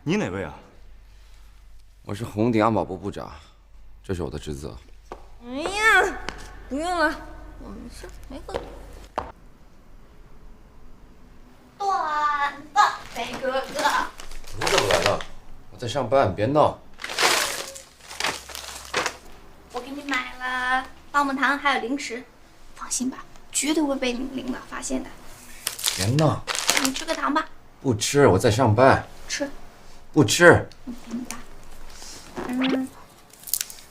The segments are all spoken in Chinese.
你哪位啊？我是红顶安保部部长，这是我的职责。哎呀，不用了，我们是没喝。短的，飞哥哥。你怎么来了？我在上班，别闹。我给你买了棒棒糖还有零食，放心吧，绝对不会被领导发现的。别闹。你吃个糖吧。不吃，我在上班。吃。不吃。我给你拔。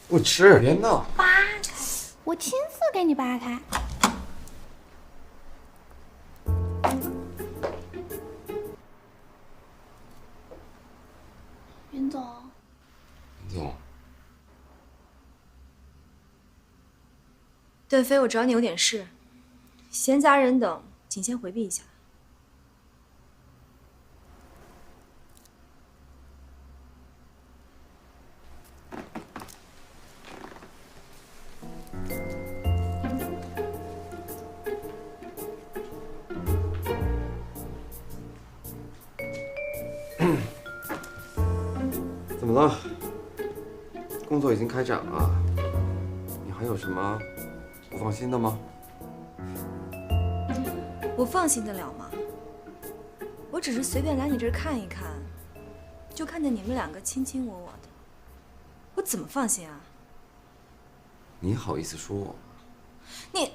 不吃，别闹。扒开，我亲自给你扒开。袁总。林总。段飞，我找你有点事，闲杂人等，请先回避一下。怎么了？工作已经开展了，你还有什么不放心的吗？我放心得了吗？我只是随便来你这儿看一看，就看见你们两个卿卿我我的，我怎么放心啊？你好意思说我？你，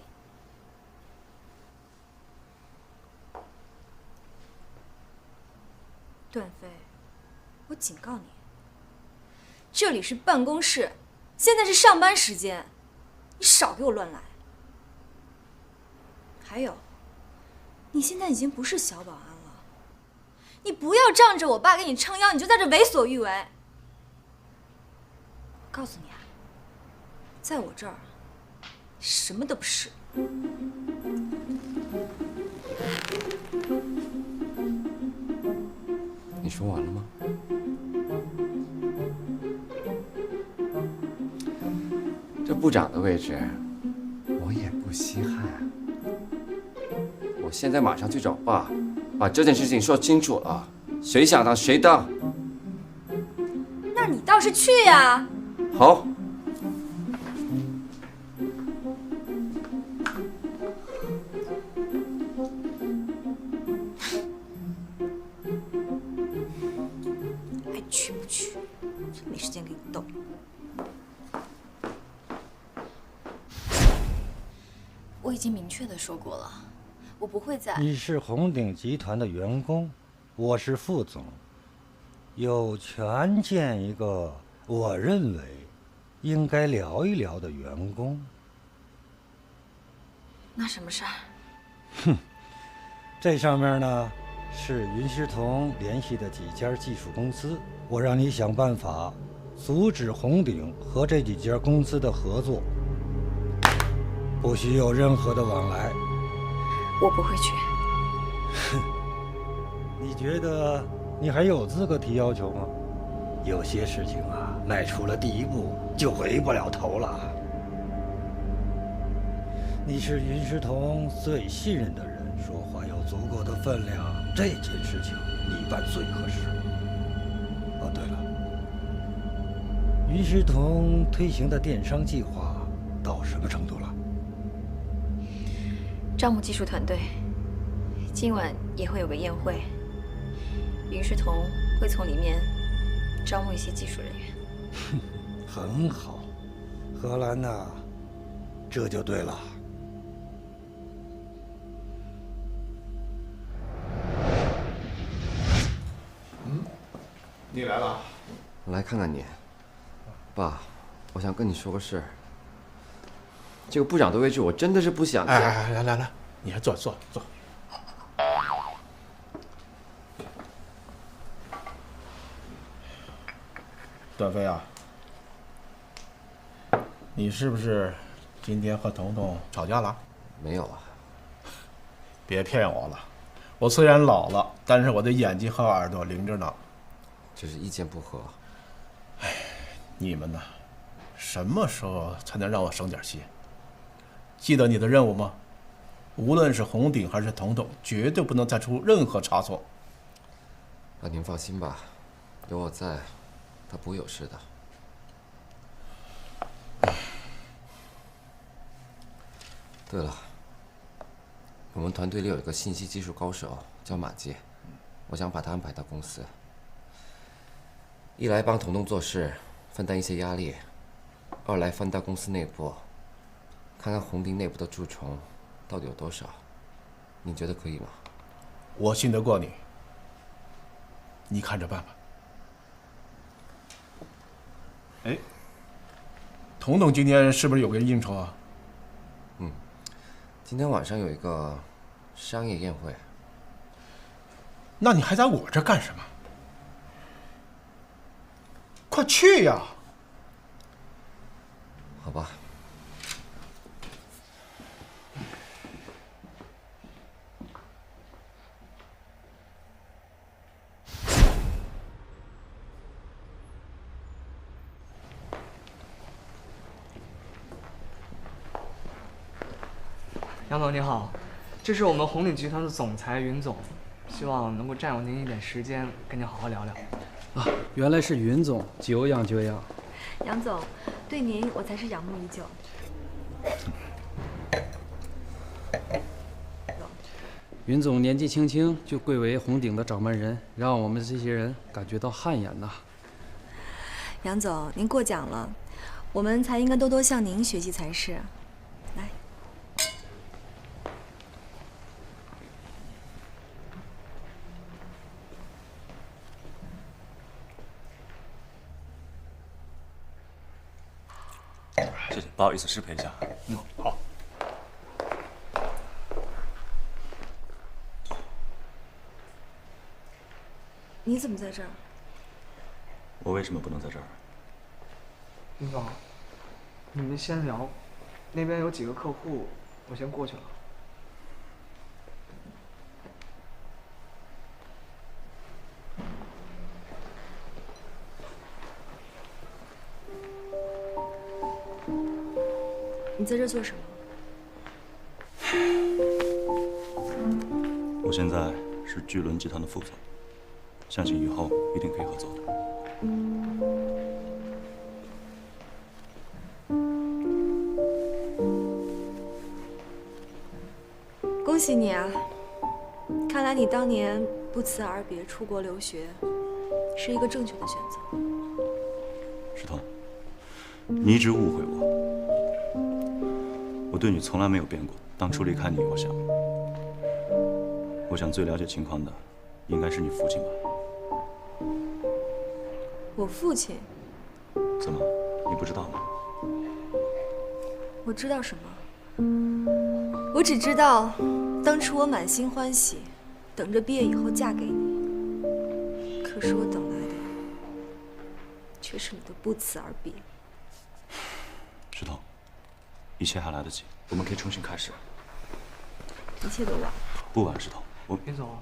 段飞，我警告你，这里是办公室，现在是上班时间，你少给我乱来。还有，你现在已经不是小保安了，你不要仗着我爸给你撑腰，你就在这为所欲为。我告诉你啊，在我这儿，什么都不是。你说完了吗？这部长的位置，我也不稀罕。我现在马上去找爸，把这件事情说清楚了，谁想当谁当。那你倒是去呀！好。爱去不去，真没时间跟你斗。我已经明确的说过了，我不会再。你是红鼎集团的员工，我是副总，有权见一个我认为应该聊一聊的员工。那什么事儿？哼，这上面呢是云师彤联系的几家技术公司，我让你想办法阻止红鼎和这几家公司的合作，不许有任何的往来。我不会去。哼，你觉得你还有资格提要求吗？有些事情啊，迈出了第一步就回不了头了。你是云师彤最信任的人，说话有足够的分量，这件事情你办最合适。哦，对了，云师彤推行的电商计划到什么程度了？招募技术团队，今晚也会有个宴会，云师彤会从里面招募一些技术人员。很好，荷兰呐，这就对了。你来了。我来看看你，爸，我想跟你说个事儿。这个部长的位置，我真的是不想。哎，来，你还坐。段飞啊，你是不是今天和彤彤吵架了？没有啊。别骗我了，我虽然老了，但是我的眼睛和耳朵灵着呢。只是意见不合。你们呢，什么时候才能让我省点心？记得你的任务吗？无论是红顶还是彤彤，绝对不能再出任何差错。那您放心吧，有我在，他不会有事的。对了，我们团队里有一个信息技术高手，叫马季，我想把他安排到公司。一来帮彤彤做事，分担一些压力；二来翻到公司内部，看看红鼎内部的蛀虫到底有多少。你觉得可以吗？我信得过你，你看着办吧。哎，彤彤今天是不是有个应酬啊？今天晚上有一个商业宴会。那你还在我这干什么？快去呀！好吧。杨总你好，这是我们红鼎集团的总裁云总，希望能够占用您一点时间，跟您好好聊聊。啊，原来是云总，久仰久仰。杨总，对您我才是仰慕已久。云总年纪轻轻就贵为红鼎的掌门人，让我们这些人感觉到汗颜呐。杨总，您过奖了，我们才应该多多向您学习才是。来，谢谢，不好意思，失陪一下。好。你怎么在这儿？我为什么不能在这儿？云总，你们先聊，那边有几个客户，我先过去了。你在这做什么？我现在是巨轮集团的副总，相信以后一定可以合作的。恭喜你啊！看来你当年不辞而别出国留学，是一个正确的选择。石头，你一直误会我。我对你从来没有变过。当初离开你，我想最了解情况的，应该是你父亲吧？我父亲？怎么，你不知道吗？我知道什么？我只知道，当初我满心欢喜，等着毕业以后嫁给你。可是我等来的，却是你的不辞而别。石头，一切还来得及，我们可以重新开始。一切都晚了。不晚，石头。云总，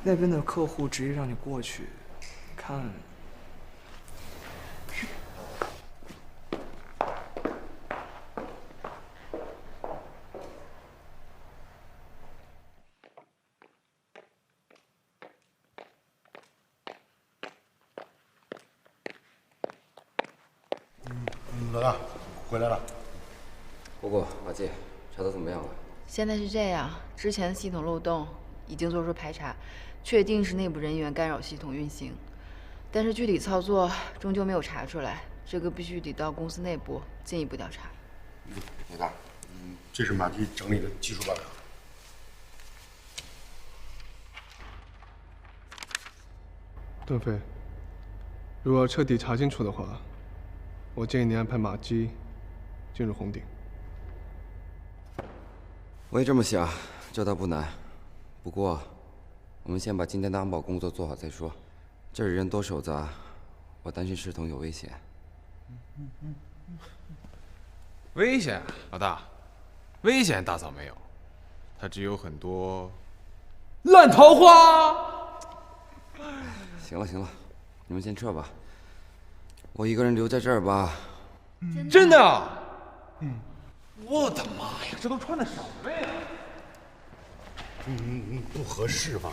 那边的客户执意让你过去，看。老大，回来了。姑姑，马季，查得怎么样了？现在是这样，之前的系统漏洞已经做出排查，确定是内部人员干扰系统运行，但是具体操作终究没有查出来，这个必须得到公司内部进一步调查。老大，这是马季整理的技术报告。邓飞，如果要彻底查清楚的话，我建议你安排马基进入红鼎。我也这么想，这倒不难。不过，我们先把今天的安保工作做好再说。这里人多手杂，我担心石头有危险。危险，老大，危险大嫂没有，他只有很多烂桃花。行了行了，你们先撤吧。我一个人留在这儿吧。真的啊？我的妈呀，这都穿的什么呀？不合适吧？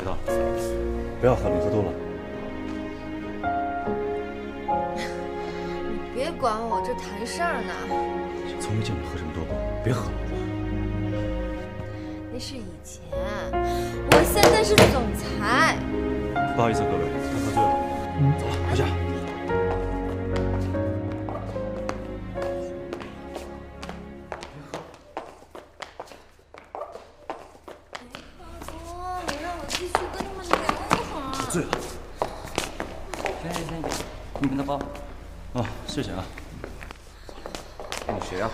石头，不要喝了，你喝多了。你别管我，这谈事儿呢。从没见你喝这么多过，别喝了。那是以前，我现在是总裁。不好意思，各位，他喝醉了。走了，回家。你让我继续跟你们聊一会儿。醉了。行，你们的包。哦，谢谢啊。你谁啊？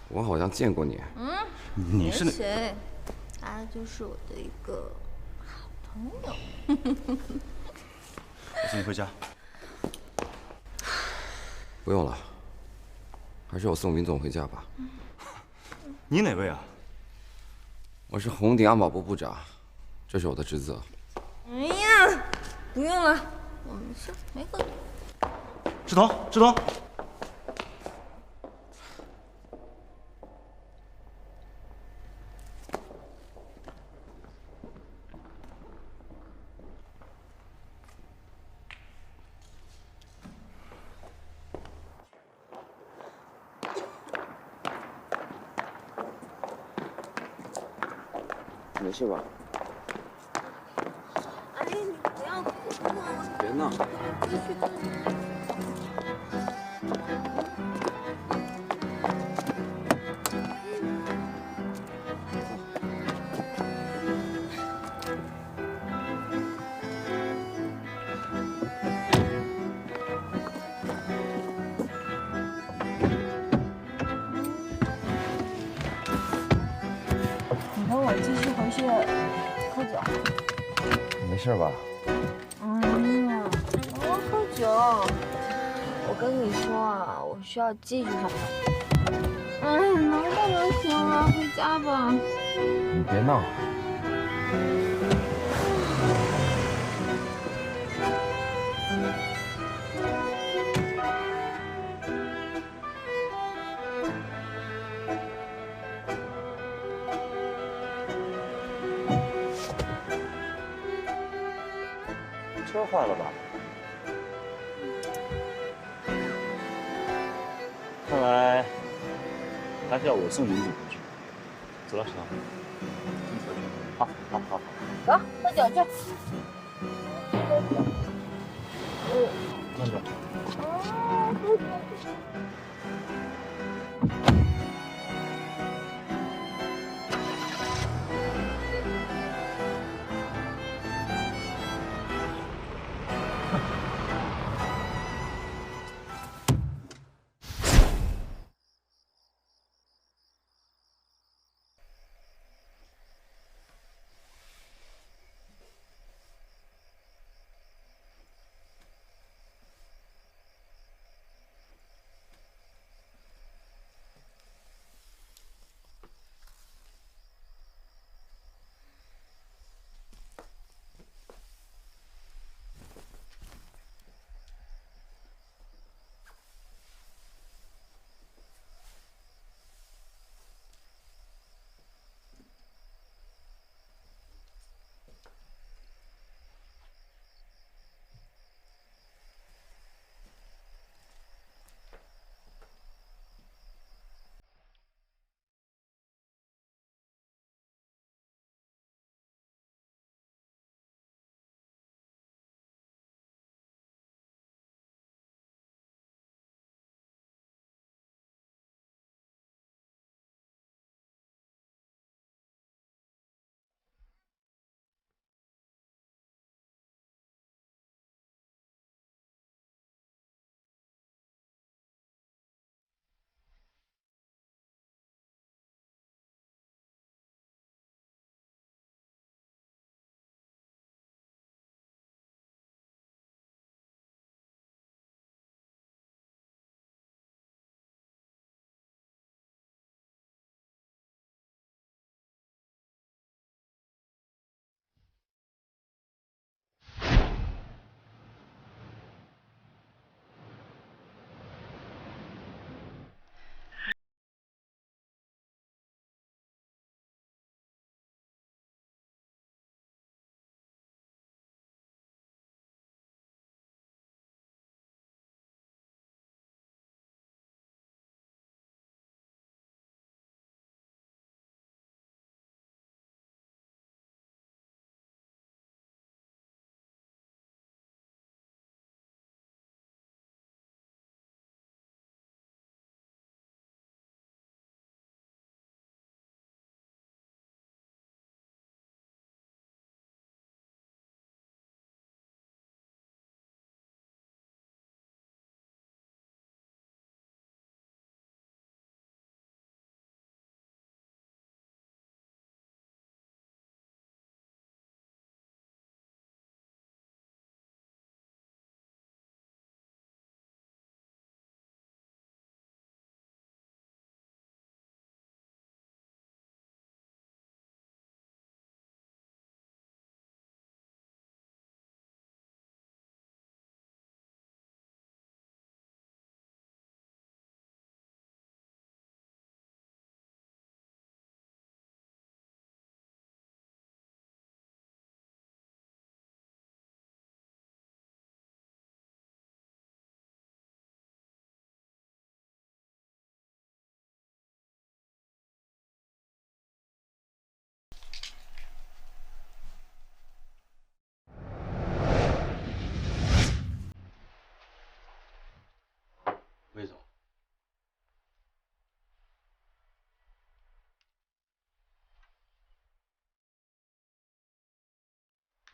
我好像见过你。你是那谁？他就是我的一个好朋友。我送你回家。不用了，还是我送云总回家吧。你哪位啊？我是红顶安保部部长，这是我的职责。哎呀，不用了，我没事，没喝。志同，志同。没事吧？哎，你不要哭啊！别闹。继续。你跟我继续回去喝酒。没事吧？我喝酒。我跟你说啊，我需要记住什么？能不能行了？回家吧。你别闹。车坏了吧？看来还是要我送云总回去。走了，石头。好，好，好，好。走，喝酒去。慢点。喝酒。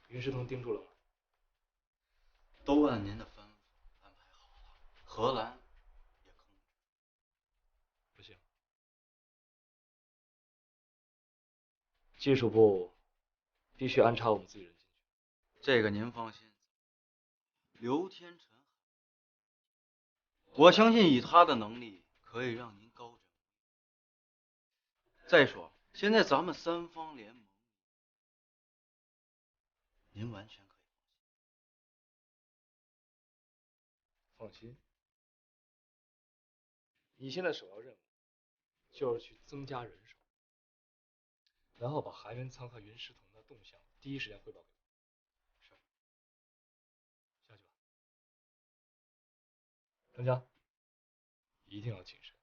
云世彤盯住了吗？都按您的吩咐安排好了，荷兰也控制。不行，技术部必须安插我们自己人进去。这个您放心，刘天成，我相信以他的能力可以让您高枕。再说，现在咱们三方联盟，您完全可以放心。你现在首要任务就是去增加人手，然后把韩元仓和云世彤的动向第一时间汇报给我。是。下去吧。张佳，一定要谨慎。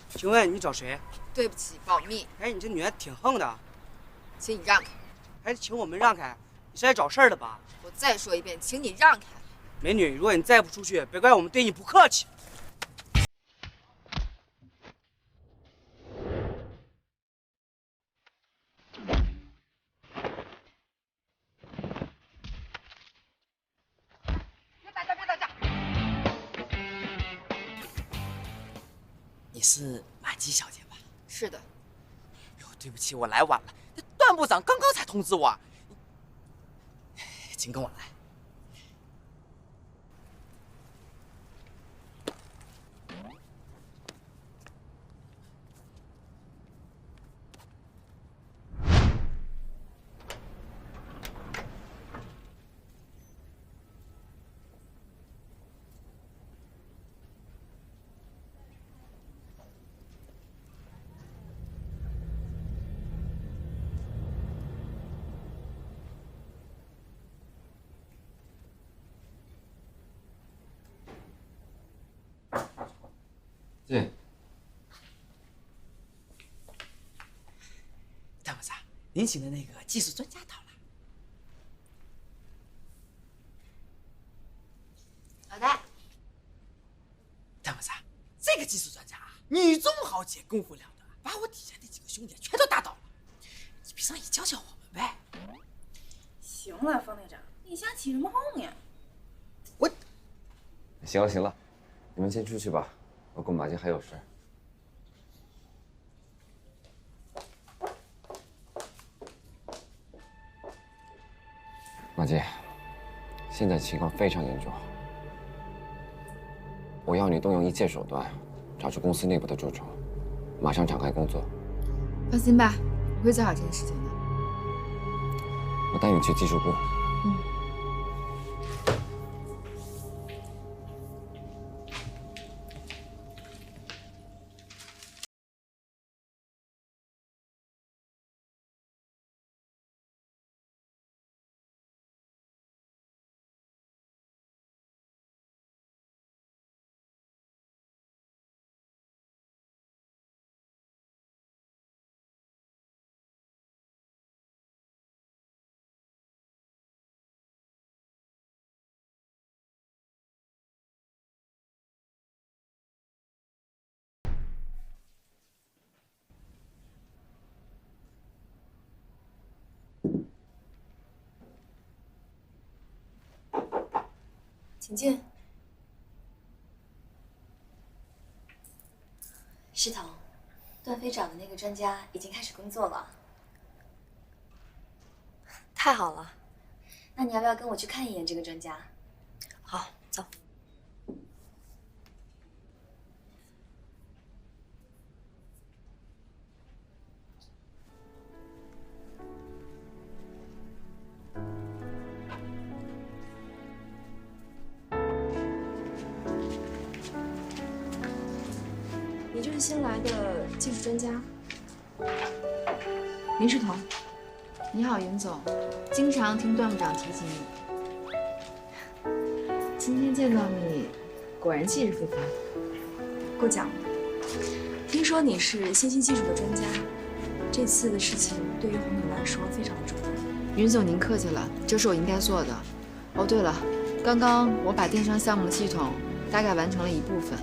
请问你找谁？对不起，保密。哎，你这女人挺横的。请你让开。还是请我们让开？你是来找事儿的吧？我再说一遍，请你让开。美女，如果你再不出去，别怪我们对你不客气。别打架，别打架！你是马姬小姐吧？是的。哟，对不起，我来晚了。段部长刚刚才通知我，请跟我来。进。段部长，您请的那个技术专家到了。老大。段部长，这个技术专家啊，女中豪杰，功夫了得，把我底下的几个兄弟全都打倒了。你闭上眼教教我们呗。行了，方队长，你瞎起什么哄呀？行了行了，你们先出去吧，我跟马姬还有事。马姬，现在情况非常严重，我要你动用一切手段，找出公司内部的蛀虫，马上展开工作。放心吧，我会做好这件事情的。我带你去技术部。请进。世彤，段飞找的那个专家已经开始工作了。太好了，那你要不要跟我去看一眼这个专家？好，走。你就是新来的技术专家，林世彤。你好，云总，经常听段部长提起你。今天见到你，果然气势非凡。过奖了。听说你是新兴技术的专家，这次的事情对于红鼎来说非常的重要。云总，您客气了，这是我应该做的。哦，对了，刚刚我把电商项目的系统大概完成了一部分，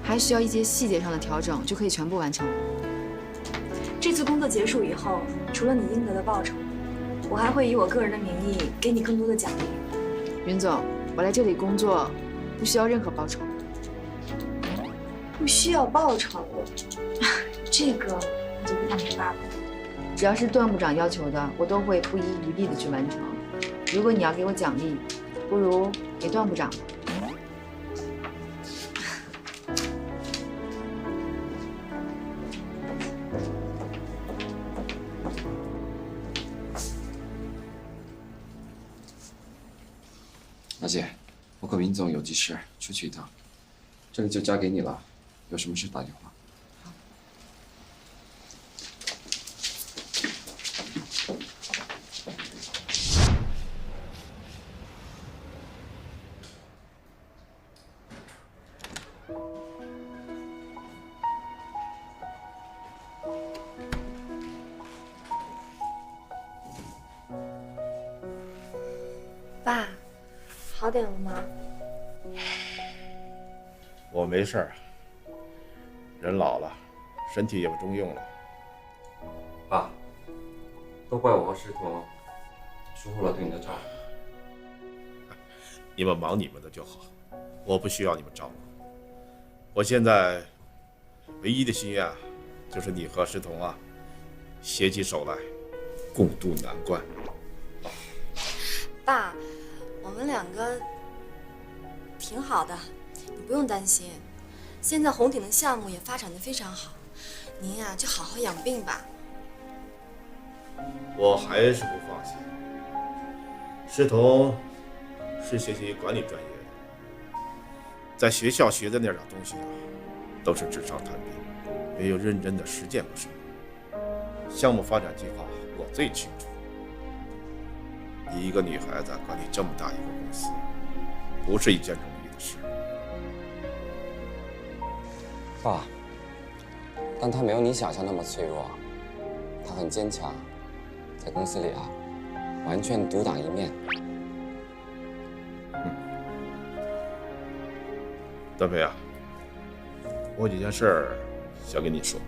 还需要一些细节上的调整，就可以全部完成了。这次工作结束以后，除了你应得的报酬，我还会以我个人的名义给你更多的奖励。云总，我来这里工作不需要任何报酬。不需要报酬，这个我就不太明白了。只要是段部长要求的，我都会不遗余力的去完成。如果你要给我奖励，不如给段部长吧。老姐，我和云总有急事出去一趟，这个就交给你了，有什么事打电话。爸，好点了吗？我没事儿，人老了，身体也不中用了。爸，都怪我和师彤疏忽了对你的照顾。你们忙你们的就好，我不需要你们照顾。我现在唯一的心愿就是你和师彤啊，携起手来，共度难关。爸，我们两个挺好的，你不用担心。现在红鼎的项目也发展得非常好，您呀就好好养病吧。我还是不放心，师彤是学习管理专业的，在学校学的那点东西啊，都是纸上谈兵，没有认真的实践过什么。项目发展计划我最清楚。你一个女孩子管理这么大一个公司，不是一件容易的事。爸，但他没有你想象那么脆弱，他很坚强，在公司里啊，完全独当一面。段飞啊，我有几件事儿想跟你说。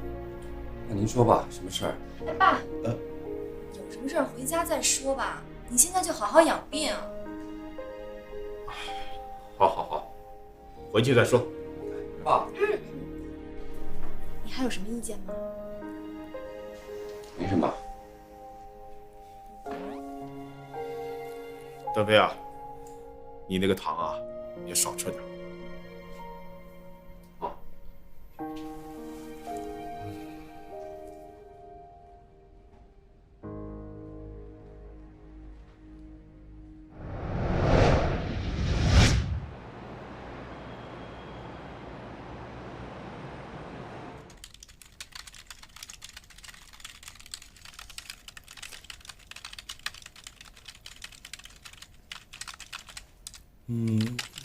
那您说吧，什么事儿？哎，爸，有什么事儿回家再说吧。你现在就好好养病。好，回去再说。爸，你还有什么意见吗？没什么。段飞啊，你那个糖啊，也少吃点。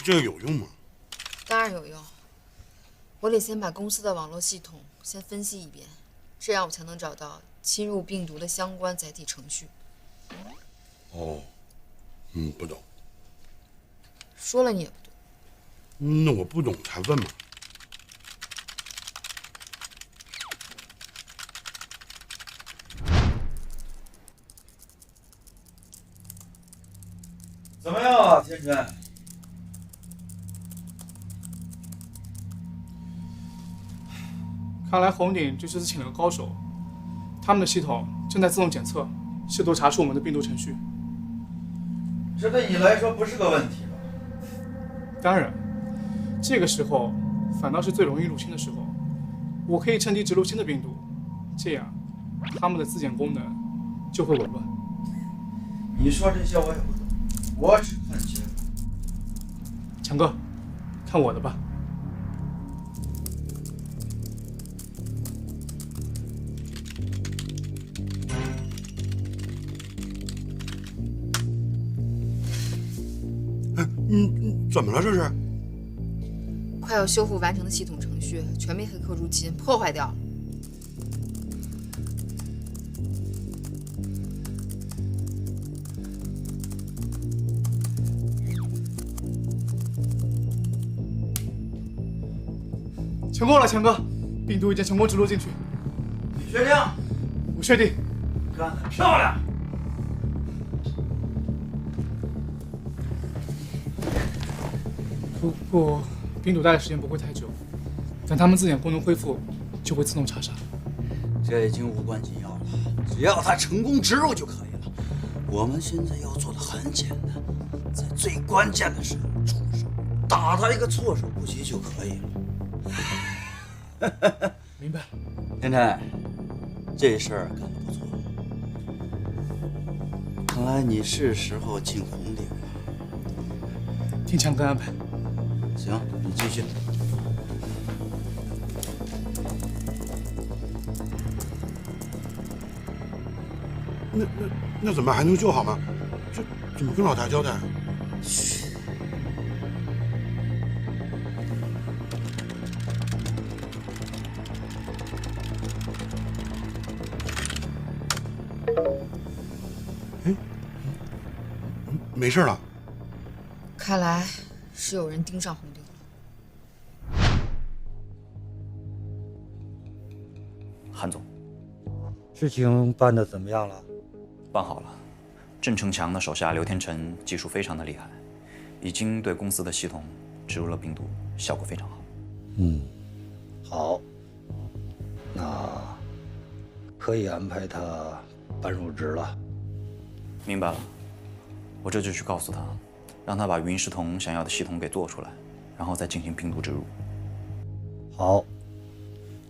这个有用吗？当然有用。我得先把公司的网络系统先分析一遍，这样我才能找到侵入病毒的相关载体程序。哦，不懂。说了你也不懂。那我不懂才问嘛。怎么样啊，天辰？看来红鼎这次请了个高手，他们的系统正在自动检测，试图查出我们的病毒程序。这对你来说不是个问题吧？当然，这个时候反倒是最容易入侵的时候。我可以趁机植入新的病毒，这样他们的自检功能就会紊乱。你说这些我也不懂，我只看结果。强哥，看我的吧。怎么了这是？快要修复完成的系统程序。序全被黑客入侵破坏掉了。成功了，强哥，病毒已经成功植入进去。你确定？我确定。干得漂亮！不过，病毒待的时间不会太久，等他们自检功能恢复，就会自动查杀。这已经无关紧要了，只要它成功植入就可以了。我们现在要做的很简单，在最关键的时候出手，打他一个措手不及就可以了。明白。天天，这事儿干得不错，看来你是时候进红顶了。听强哥安排。行，你继续。那怎么还能救好吗？这怎么跟老大交代？嘘。没事了。看来是有人盯上红顶了。韩总，事情办得怎么样了？办好了。郑成强的手下刘天成技术非常的厉害，已经对公司的系统植入了病毒，效果非常好。好，那可以安排他办入职了。明白了，我这就去告诉他，让他把云视同想要的系统给做出来，然后再进行病毒植入。好，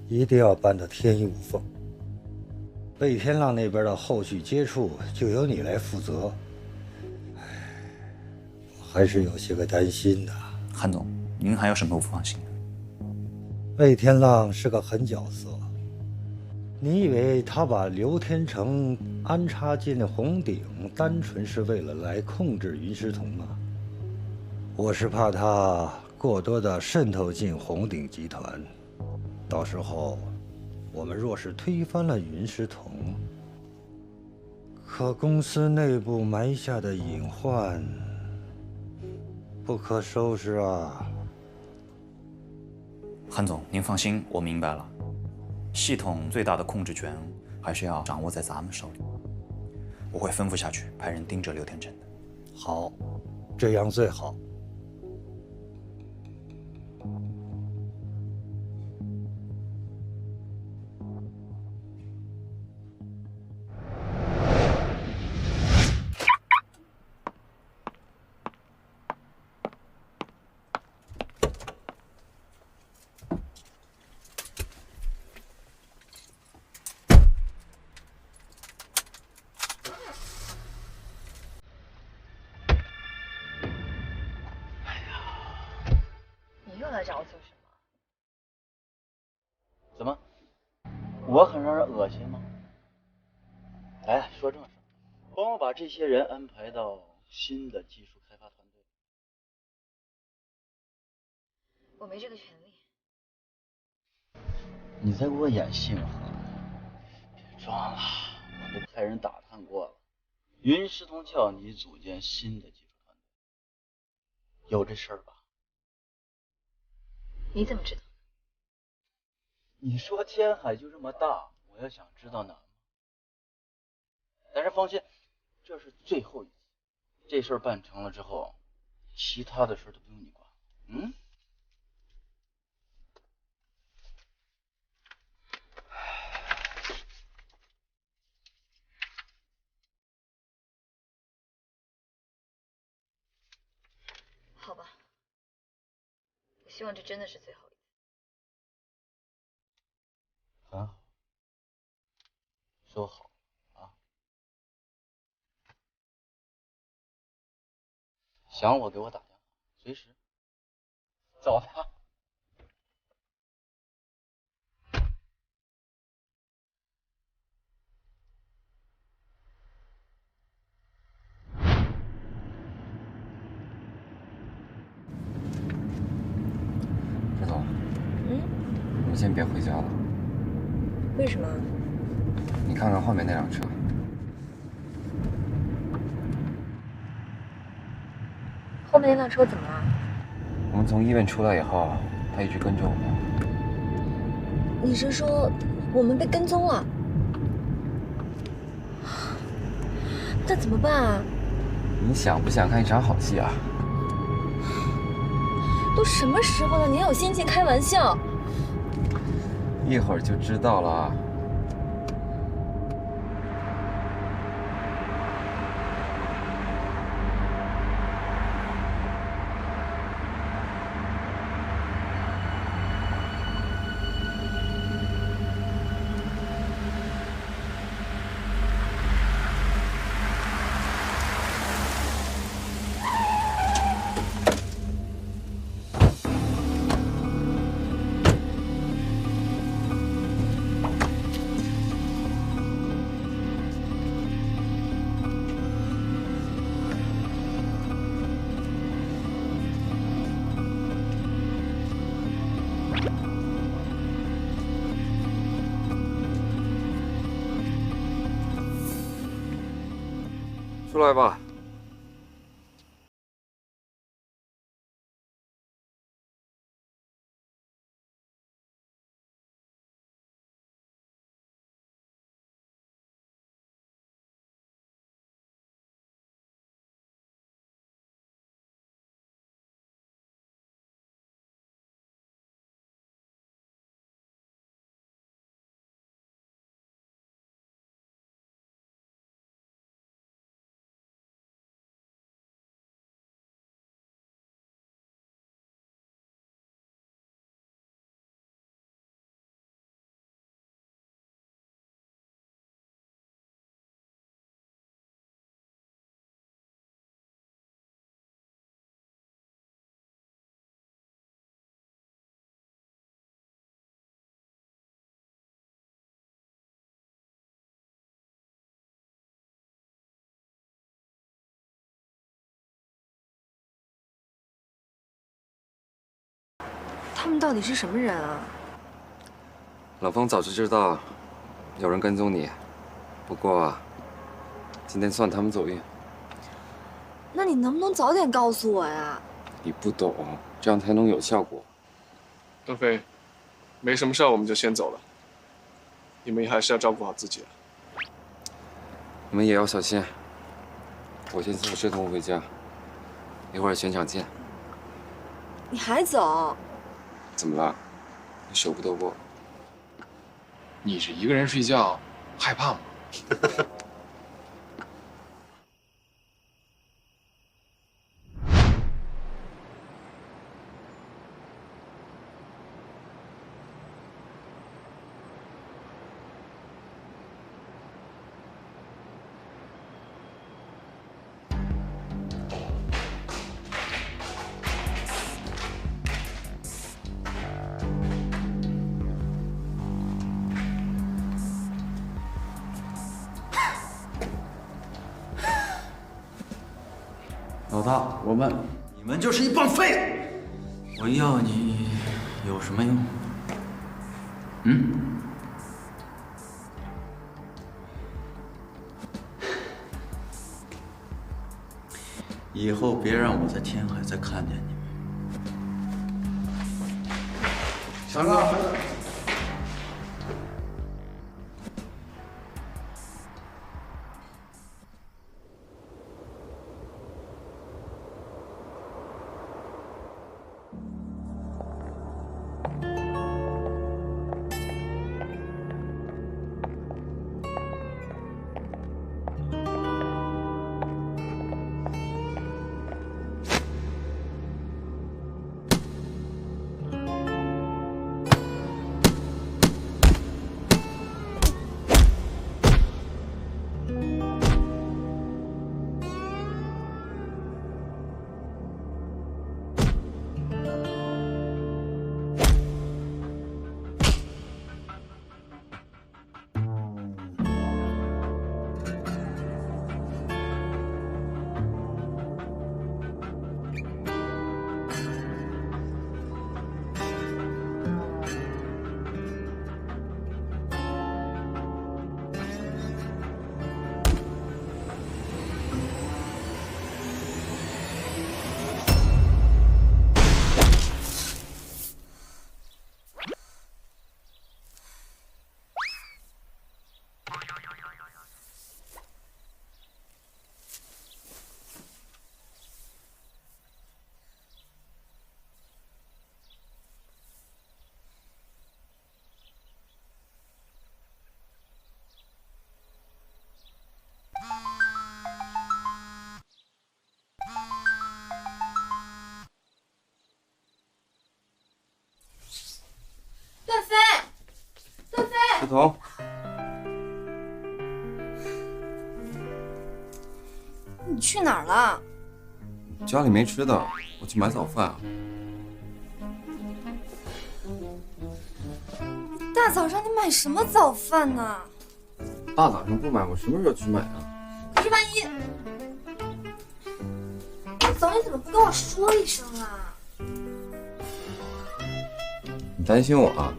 一定要办得天衣无缝。魏天浪那边的后续接触就由你来负责。我还是有些个担心的。韩总，您还有什么不放心的？魏天浪是个狠角色，你以为他把刘天成安插进红顶，单纯是为了来控制云师同吗？我是怕他过多的渗透进红顶集团，到时候我们若是推翻了云师同，可公司内部埋下的隐患不可收拾啊！韩总，您放心，我明白了。系统最大的控制权还是要掌握在咱们手里。我会吩咐下去，派人盯着刘天成的。好，这样最好。来找我做什么？怎么，我很让人恶心吗？来，说正事，帮我把这些人安排到新的技术开发团队。我没这个权利。你在给我演戏吗？别装了，我都派人打探过了，云师同叫你组建新的技术团队，有这事儿吧？你怎么知道？你说天海就这么大，我要想知道难吗？但是放心，这是最后一次，这事儿办成了之后，其他的事都不用你管。嗯？好吧，我希望这真的是最后一次。很好，说好啊。想我给我打电话，随时。走吧。石头，天别回家了。为什么？你看看后面那辆车。后面那辆车怎么了？我们从医院出来以后，他一直跟着我们。你是说我们被跟踪了？那怎么办啊？你想不想看一场好戏啊？都什么时候了，你还有心情开玩笑？一会儿就知道了啊。出来吧。他们到底是什么人啊？老冯早就知道有人跟踪你，不过今天算他们走运。那你能不能早点告诉我呀？你不懂，这样才能有效果。邓飞，没什么事儿，我们就先走了。你们还是要照顾好自己啊。你们也要小心。我先送师彤回家，一会儿现场见。你还走？怎么了？你舍不得我？你是一个人睡觉，害怕吗？老大，你们就是一帮废物！我要你有什么用？以后别让我在天海再看见你们。强哥。彤，你去哪儿了？家里没吃的，我去买早饭。大早上你买什么早饭呢？大早上不买，我什么时候去买啊？可是万一……早你怎么不跟我说一声啊？你担心我啊？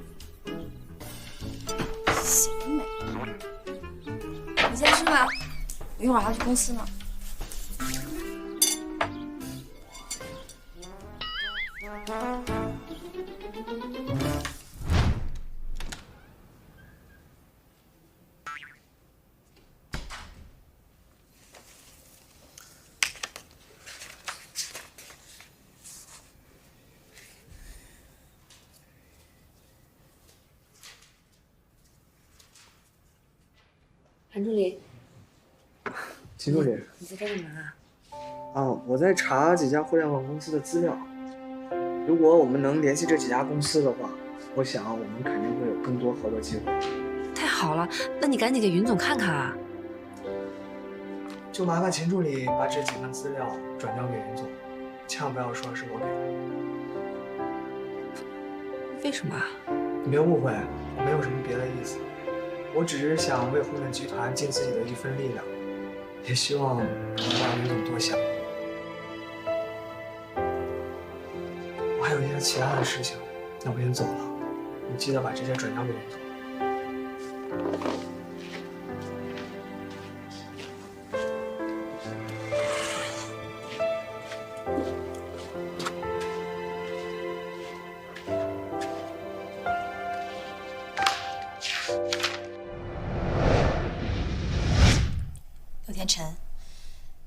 行美，你先吃吧，我一会儿还要去公司呢。韩助理，秦助理，你在干嘛？我在查几家互联网公司的资料。如果我们能联系这几家公司的话，我想我们肯定会有更多合作机会。太好了，那你赶紧给云总看看啊！就麻烦秦助理把这几份资料转交给云总，千万不要说是我给的。为什么啊？你别误会，我没有什么别的意思。我只是想为红点集团尽自己的一份力量，也希望能让云总多想。我还有一些其他的事情，要不先走了。你记得把这些转交给云总。陆天成，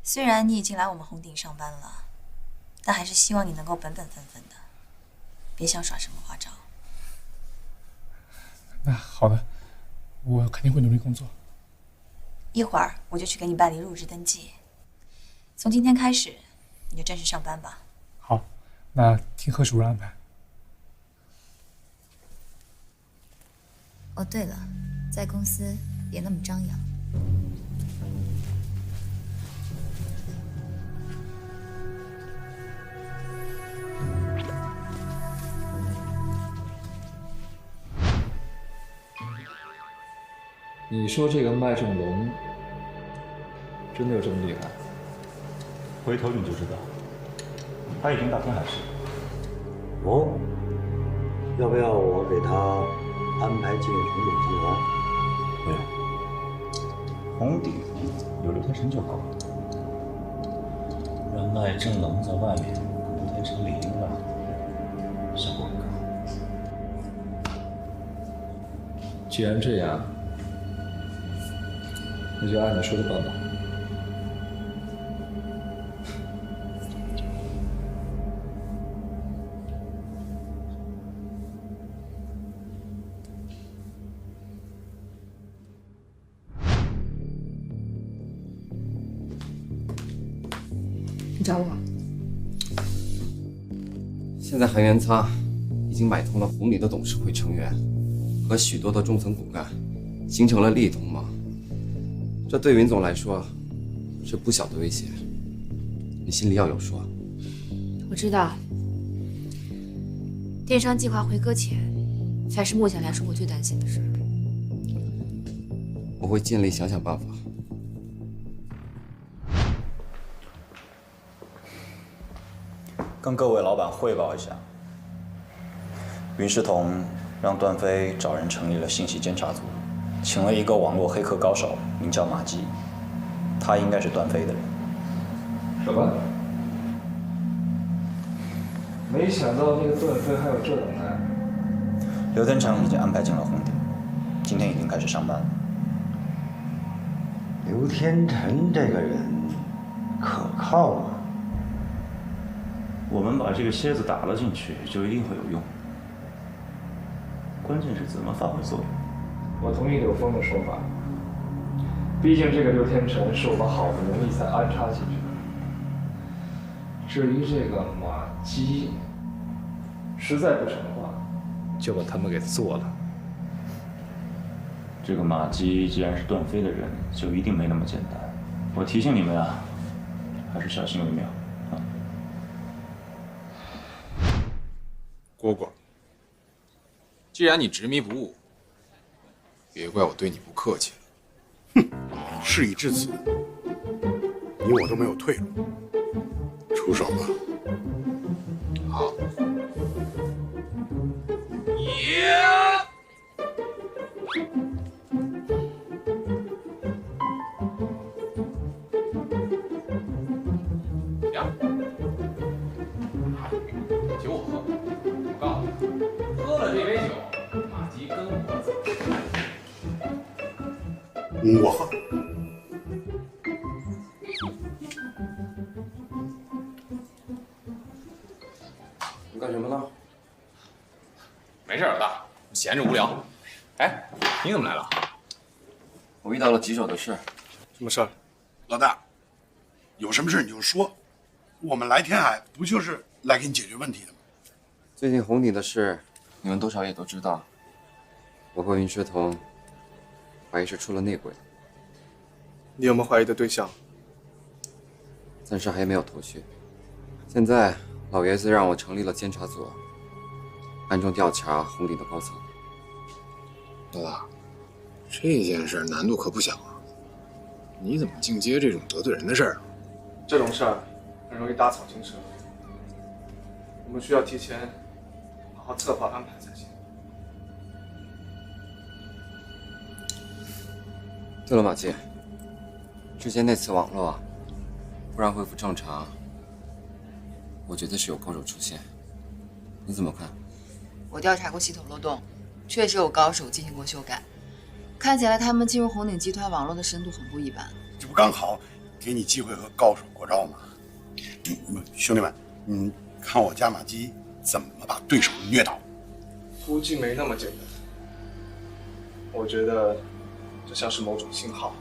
虽然你已经来我们红鼎上班了，但还是希望你能够本本分分的，别想耍什么花招。那好的，我肯定会努力工作。一会儿我就去给你办理入职登记，从今天开始你就正式上班吧。好，那听何主任安排。哦，对了，在公司别那么张扬。你说这个麦正龙真的有这么厉害？回头你就知道，他已经打天海市。哦，要不要我给他安排进红鼎集团？不用，红鼎有刘天成就够了。让麦正龙在外面跟刘天成里应外合，效果很高。既然这样，那就按你说的办吧。你找我？现在韩元仓已经买通了红鼎的董事会成员和许多的中层骨干，形成了利益同盟。这对云总来说是不小的威胁，你心里要有数。我知道，电商计划会搁浅，才是目前来说我最担心的事。我会尽力想想办法。跟各位老板汇报一下，云世同让段飞找人成立了信息监察组，请了一个网络黑客高手，名叫马基，他应该是段飞的人。什么？没想到那个段飞还有这等耐。刘天成已经安排进了红鼎，今天已经开始上班了。刘天成这个人可靠吗？我们把这个蝎子打了进去，就一定会有用。关键是怎么发挥作用。我同意柳峰的说法，毕竟这个刘天成是我们好不容易才安插进去的。至于这个马基，实在不成的话，就把他们给做了。这个马基既然是段飞的人，就一定没那么简单。我提醒你们啊，还是小心为妙啊。蝈蝈，既然你执迷不悟，别怪我对你不客气了。事已至此，你我都没有退路，出手吧。好。呀！酒我喝，我告诉你，喝了这杯酒，马吉跟我走。我喝。你干什么了？没事，老大，闲着无聊。哎，你怎么来了？我遇到了棘手的事。什么事儿？老大，有什么事你就说，我们来天海不就是来给你解决问题的吗？最近红顶的事，你们多少也都知道。我和云世彤怀疑是出了内鬼。你有没有怀疑的对象？暂时还没有头绪。现在老爷子让我成立了监察组，暗中调查红顶的高层。老大，这件事难度可不小啊！你怎么净接这种得罪人的事儿啊？这种事儿很容易打草惊蛇，我们需要提前好好策划安排才行。对了，马季，之前那次网络忽然恢复正常，我觉得是有高手出现，你怎么看？我调查过系统漏洞，确实有高手进行过修改，看起来他们进入红顶集团网络的深度很不一般。这不刚好给你机会和高手过招吗？兄弟们，你看我家马基怎么把对手虐倒？估计没那么简单。我觉得这像是某种信号。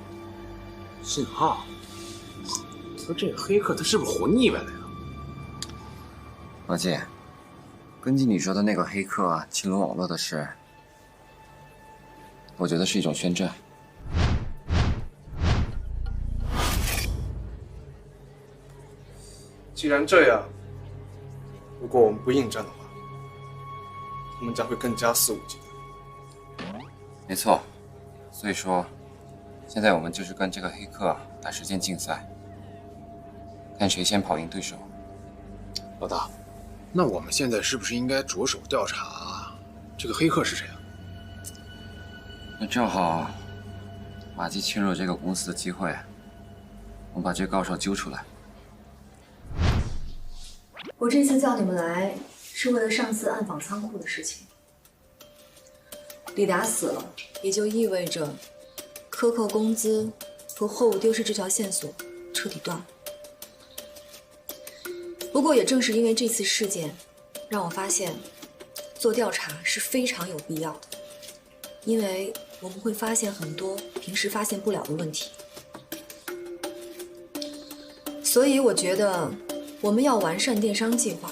信号？说这个黑客他是不是活腻歪了呀？马季，根据你说的那个黑客侵入网络的事，我觉得是一种宣战。既然这样，如果我们不应战的话，他们将会更加肆无忌惮。没错，所以说，现在我们就是跟这个黑客打时间竞赛，看谁先跑赢对手。老大，那我们现在是不是应该着手调查这个黑客是谁啊？那正好，马基侵入这个公司的机会，我们把这个高手揪出来。我这次叫你们来，是为了上次暗访仓库的事情。李达死了，也就意味着克扣工资和货物丢失这条线索彻底断了。不过也正是因为这次事件，让我发现做调查是非常有必要的，因为我们会发现很多平时发现不了的问题。所以我觉得我们要完善电商计划，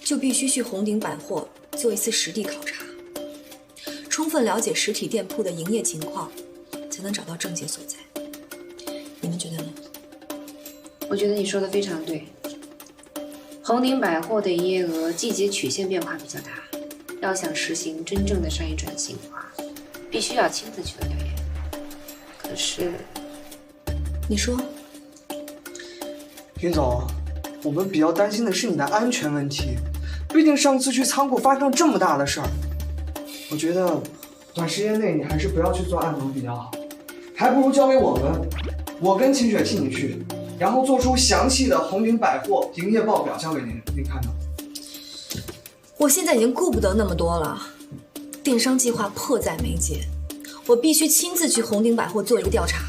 就必须去红顶百货做一次实地考察，充分了解实体店铺的营业情况，才能找到症结所在。你们觉得呢？我觉得你说的非常对。红顶百货的营业额季节曲线变化比较大，要想实行真正的商业转型的话，必须要亲自去做调研。可是，你说，林总，我们比较担心的是你的安全问题，毕竟上次去仓库发生这么大的事儿，我觉得短时间内你还是不要去做暗访比较好，还不如交给我们，我跟秦雪替你去，然后做出详细的红顶百货营业报表交给您，您看到。我现在已经顾不得那么多了，电商计划迫在眉睫，我必须亲自去红顶百货做一个调查。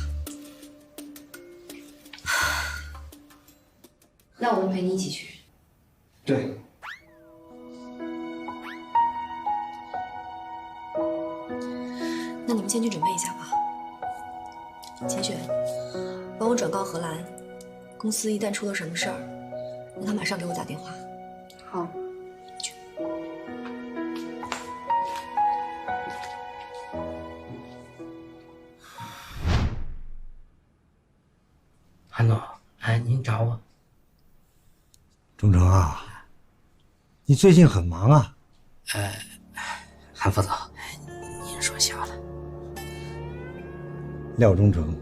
那我们陪你一起去。对。那你们先去准备一下吧。秦雪，帮我转告荷兰，公司一旦出了什么事儿，让他马上给我打电话。好。好啊。钟诚啊，你最近很忙啊。韩副总，您说笑了。廖忠诚，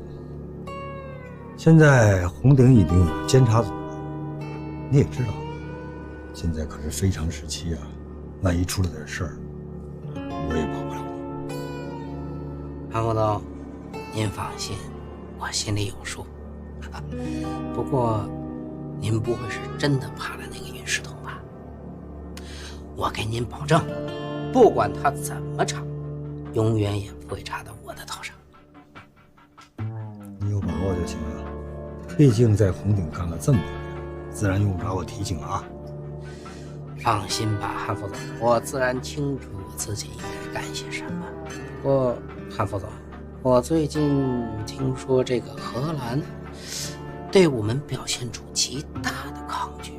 现在红顶已经有监察组了，你也知道，现在可是非常时期啊，万一出了点事儿，我也保不了你。韩副总，您放心，我心里有数。不过，您不会是真的怕了那个云世彤吧？我给您保证，不管他怎么查，永远也不会查到我的头上。你有把握就行了，毕竟在红顶干了这么多年，自然用不着我提醒啊。放心吧，韩副总，我自然清楚我自己应该干些什么。不过，韩副总，我最近听说这个荷兰对我们表现出极大的抗拒，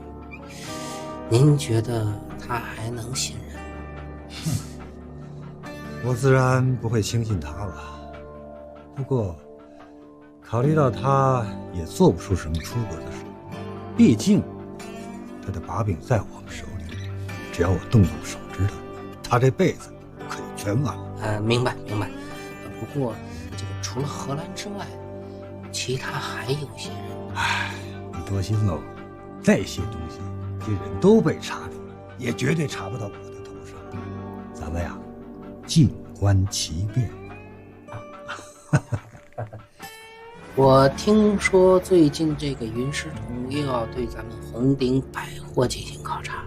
您觉得他还能信任？我自然不会轻信他了。不过，考虑到他也做不出什么出格的事，毕竟他的把柄在我们手里，只要我动动手指头，他这辈子可就全完了。明白。不过，这个除了荷兰之外，其他还有一些人。你多心喽，那些东西这人都被查出来，也绝对查不到我的头上。咱们呀，静观其变。我听说最近这个云世彤又要对咱们红顶百货进行考察，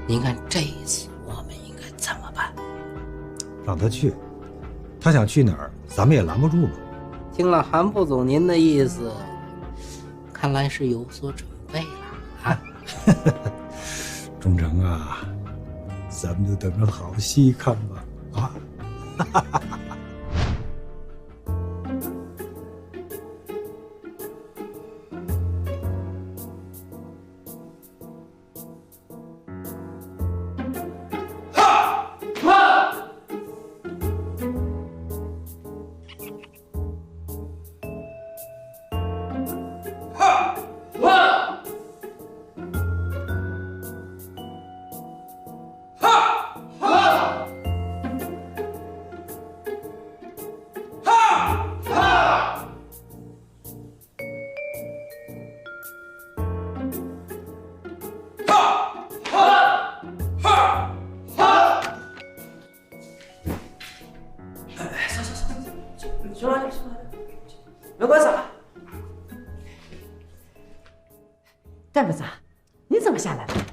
您看这一次我们应该怎么办？让他去，他想去哪儿，咱们也拦不住嘛。听了韩副总您的意思，看来是有所准备了啊。忠诚啊，咱们就等着好戏看吧啊！没关系啊。段部长，你怎么下来了？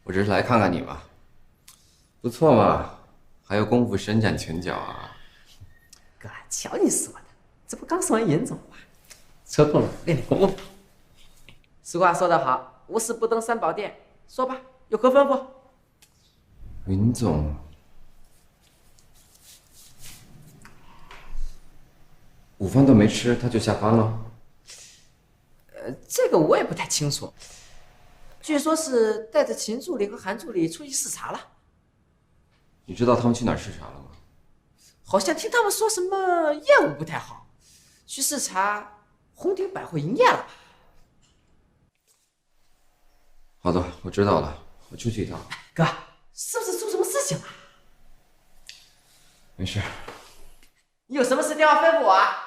我只是来看看你嘛，不错嘛，还有功夫伸展拳脚啊。哥，瞧你说的，这不刚送完尹总吗？抽空了练练功夫。俗话说得好，无事不登三宝殿。说吧，有何吩咐？云总，午饭都没吃，他就下班了？这个我也不太清楚。据说是带着秦助理和韩助理出去视察了。你知道他们去哪儿视察了吗？好像听他们说什么业务不太好，去视察红顶百货营业了。好的，我知道了，我出去一趟。哥，是不是出什么事情了？没事。你有什么事电话吩咐我啊？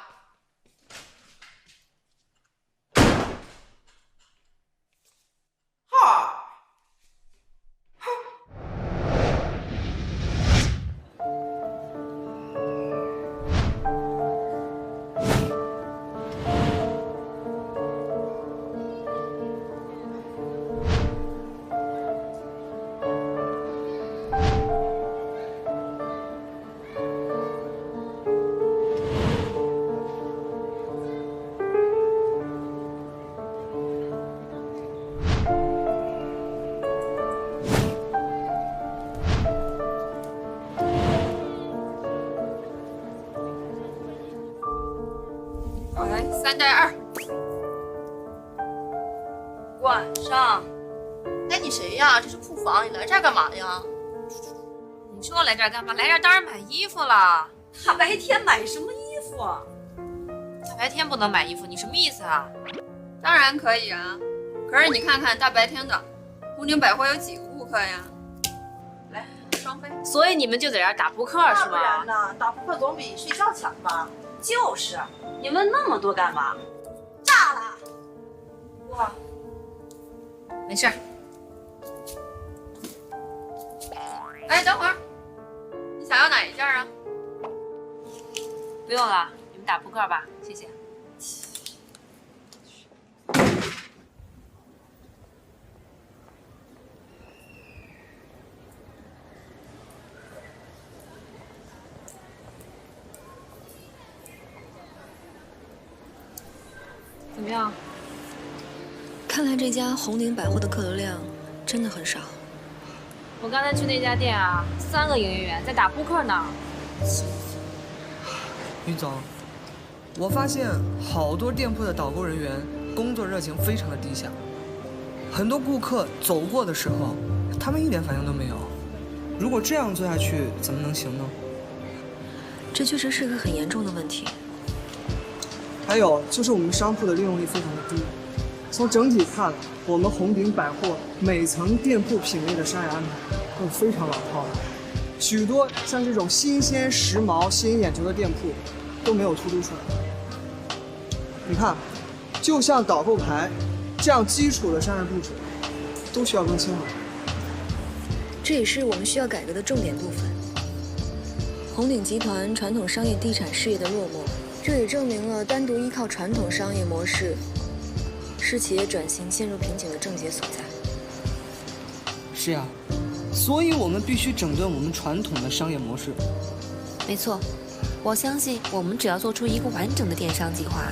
来3-2，晚上。哎，你谁呀？这是库房，你来这儿干嘛呀？你说我来这儿干嘛？来这儿当然买衣服了。大白天买什么衣服啊？大白天不能买衣服，你什么意思啊？当然可以啊，可是你看看大白天的，红鼎百货有几个顾客呀？来，双飞。所以你们就在这儿打扑克是吧？不然呢？打扑克总比睡觉强吧？就是，你问那么多干嘛？炸了！哇，没事儿。哎，等会儿，你想要哪一件啊？不用了，你们打扑克吧，谢谢。怎么样？看来这家红鼎百货的客流量真的很少。我刚才去那家店啊，3个营业员在打扑克呢。云总，我发现好多店铺的导购人员工作热情非常的低下，很多顾客走过的时候，他们一点反应都没有。如果这样做下去，怎么能行呢？这确实是个很严重的问题。还有就是我们商铺的利用率非常的低。从整体看，我们红鼎百货每层店铺品类的商业安排都是非常老套的，许多像这种新鲜时髦、吸引眼球的店铺都没有突出出来。你看，就像导购牌这样基础的商业布置，都需要更新好。这也是我们需要改革的重点部分。红鼎集团传统商业地产事业的落寞，这也证明了单独依靠传统商业模式是企业转型陷入瓶颈的症结所在。是呀，所以我们必须整顿我们传统的商业模式。没错，我相信我们只要做出一个完整的电商计划，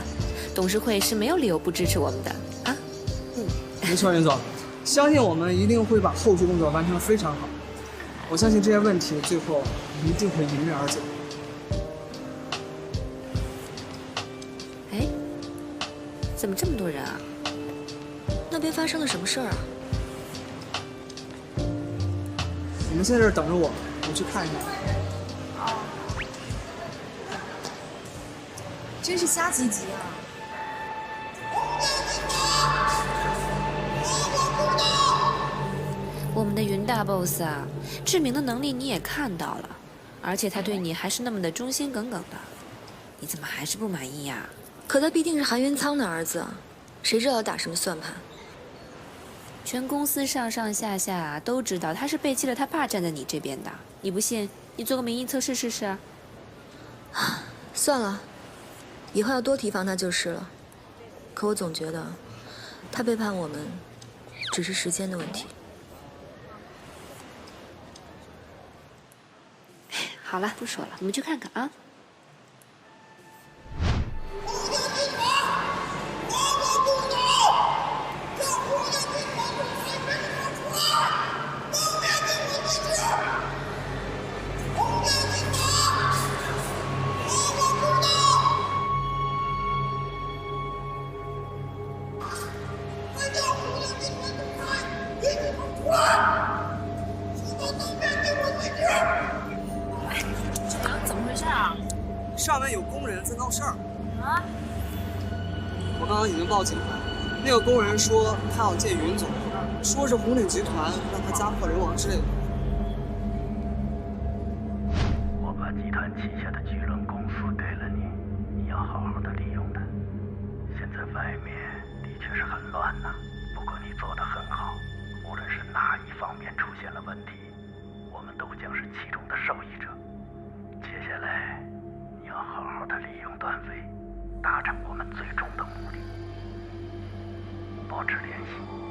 董事会是没有理由不支持我们的啊。没错，袁总，相信我们一定会把后续工作完成得非常好。我相信这些问题最后一定会迎刃而解。哎，怎么这么多人啊？那边发生了什么事儿啊？你们先在这儿等着我，我去看一下。真是瞎积极啊！我们的云大 boss 啊，志明的能力你也看到了，而且他对你还是那么的忠心耿耿的，你怎么还是不满意呀？可他毕竟是韩元仓的儿子，谁知道打什么算盘？全公司上上下下都知道他是背弃了他爸站在你这边的，你不信，你做个民意测试试试。算了，以后要多提防他就是了。可我总觉得，他背叛我们，只是时间的问题。好了，不说了，我们去看看啊。怎么回事啊？上面有工人在闹事儿。啊？我刚刚已经报警了。那个工人说他要见云总，说是红鼎集团让他家破人亡之类的。我把集团旗下的巨轮公司给了你，你要好好的利用它。现在外面的确是很乱呐，不过你做得很好。无论是哪一方面出现了问题，我们都将是其中的受益者。接下来，你要好好的利用段飞，达成我们最终的目的。保持联系。